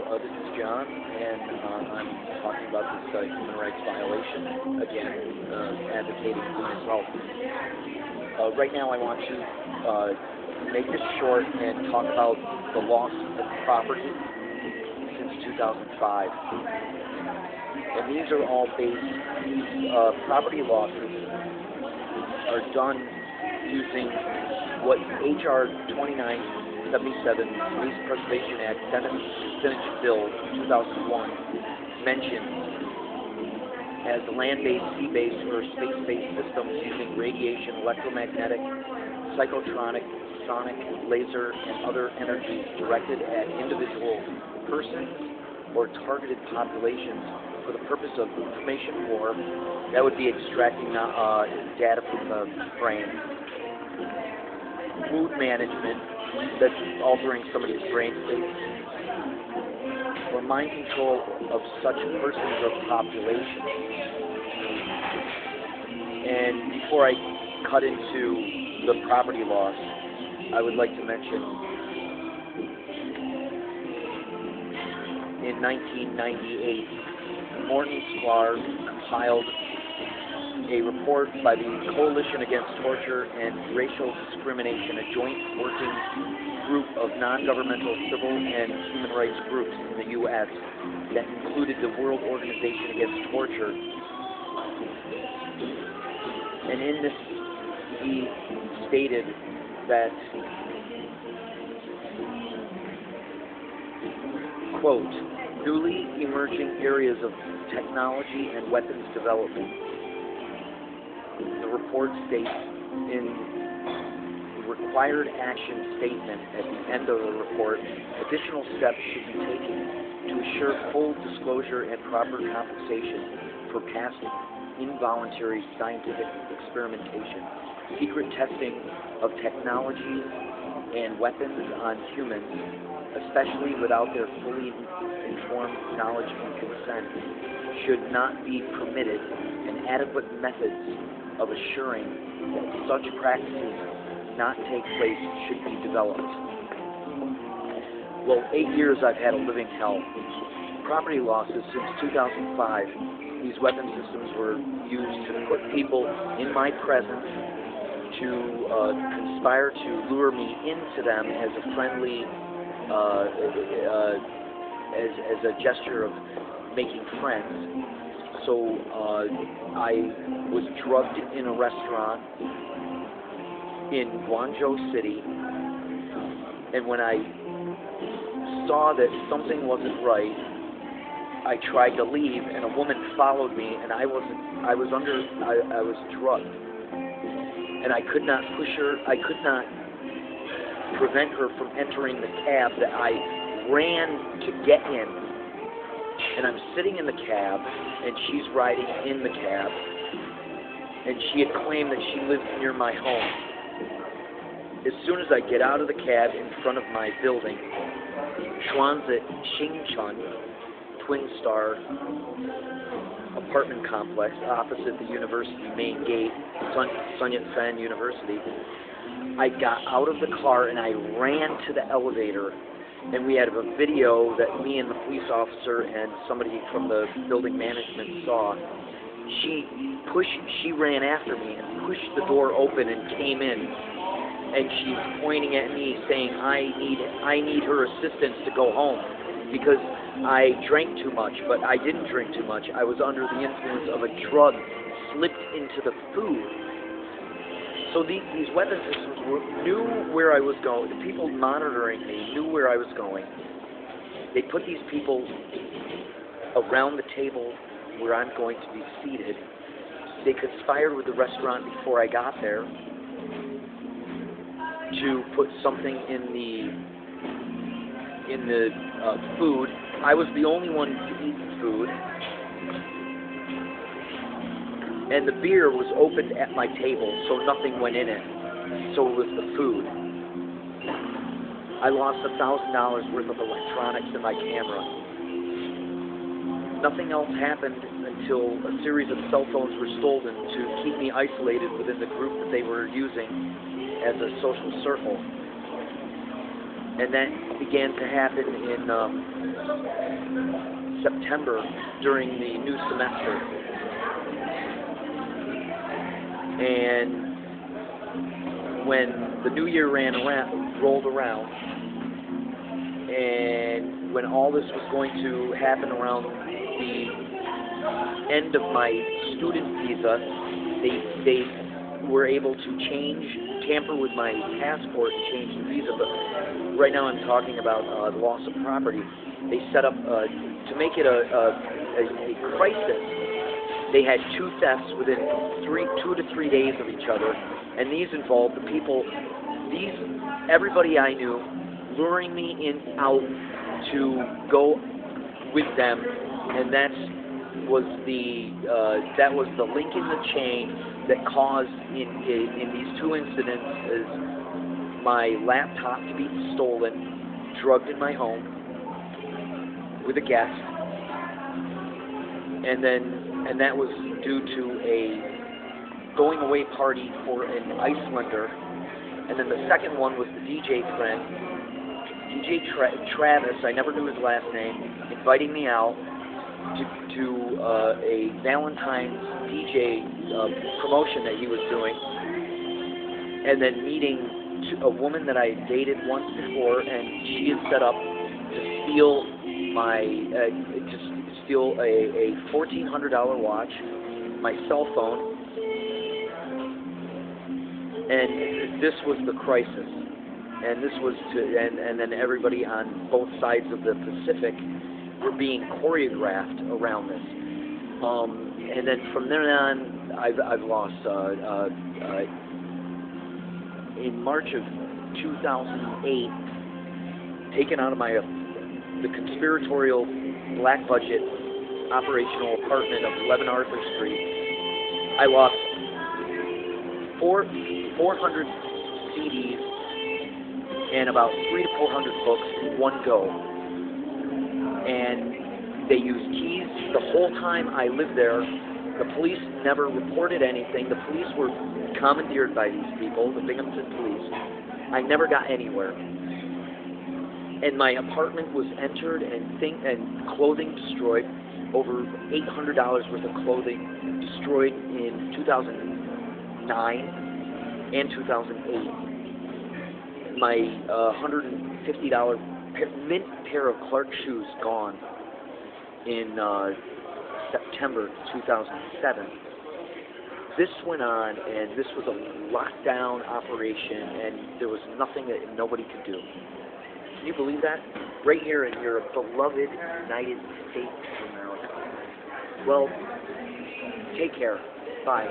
This is John, and I'm talking about this human rights violation, again, advocating for myself. Right now I want to make this short and talk about the loss of property since 2005. And these are all based, property losses are done using what H.R. 2977, Police Preservation Act, Senate Bill 2001, mentions as land-based, sea-based, or space-based systems using radiation, electromagnetic, psychotronic, sonic, laser, and other energies directed at individual persons or targeted populations for the purpose of information war. That would be extracting data from the brain. Mood management, that's altering somebody's brain state, or mind control of such persons or populations. And before I cut into the property loss, I would like to mention in 1998, Morton Sklar compiled a report by the Coalition Against Torture and Racial Discrimination, a joint working group of non-governmental civil and human rights groups in the U.S. that included the World Organization Against Torture. And in this, he stated that, quote, newly emerging areas of technology and weapons development. The report states in the required action statement at the end of the report, additional steps should be taken to assure full disclosure and proper compensation for past involuntary scientific experimentation, secret testing of technologies and weapons on humans, especially without their fully informed knowledge and consent, should not be permitted, and adequate methods of assuring that such practices not take place should be developed. Well, 8 years I've had a living hell. Property losses since 2005. These weapon systems were used to put people in my presence to conspire to lure me into them as a friendly, as a gesture of making friends. So I was drugged in a restaurant in Guangzhou City, and when I saw that something wasn't right, I tried to leave, and a woman followed me, and I was drugged, and I could not push her, I could not prevent her from entering the cab that I ran to get in. And I'm sitting in the cab, and she's riding in the cab, and she had claimed that she lived near my home. As soon as I get out of the cab in front of my building, Shuanzi Xingchun Twin Star apartment complex opposite the university main gate, Sun Yat-sen University, I got out of the car and I ran to the elevator. And we had a video that me and the police officer and somebody from the building management saw. She ran after me and pushed the door open and came in. And she's pointing at me saying, I need her assistance to go home because I drank too much, but I didn't drink too much. I was under the influence of a drug slipped into the food. So these weapon systems knew where I was going. The people monitoring me knew where I was going. They put these people around the table where I'm going to be seated. They conspired with the restaurant before I got there to put something in the food. I was the only one to eat the food. And the beer was opened at my table, so nothing went in it. So it was the food. I lost $1,000 worth of electronics in my camera. Nothing else happened until a series of cell phones were stolen to keep me isolated within the group that they were using as a social circle. and that began to happen in September during the new semester. And when the new year rolled around, and when all this was going to happen around the end of my student visa, they were able to tamper with my passport and change the visa. But right now I'm talking about the loss of property. They set up, to make it a crisis, they had 2 thefts within 2 to 3 days of each other, and these involved the people, everybody I knew, luring me out to go with them, and that was the link in the chain that caused in these 2 incidents my laptop to be stolen, drugged in my home with a guest, and that was due to a going away party for an Icelander, and then the second one was the DJ friend, DJ Travis, I never knew his last name, inviting me out to a Valentine's DJ promotion that he was doing, and then meeting a woman that I had dated once before, and she had set up to steal a $1,400 watch, my cell phone, and this was the crisis. And this was and then everybody on both sides of the Pacific were being choreographed around this. And then from there on, I've lost. In March of 2008, taken out of the conspiratorial black budget operational apartment of 11 Arthur Street, I lost 400 CDs and about 300 to 400 books in one go. And they used keys the whole time I lived there. The police never reported anything. The police were commandeered by these people, the Binghamton police. I never got anywhere. And my apartment was entered and clothing destroyed. Over $800 worth of clothing destroyed in 2009 and 2008. My $150 mint pair of Clark shoes gone in September 2007. This went on, and this was a lockdown operation, and there was nothing that nobody could do. Can you believe that? Right here in your beloved United States of America. Well, take care. Bye.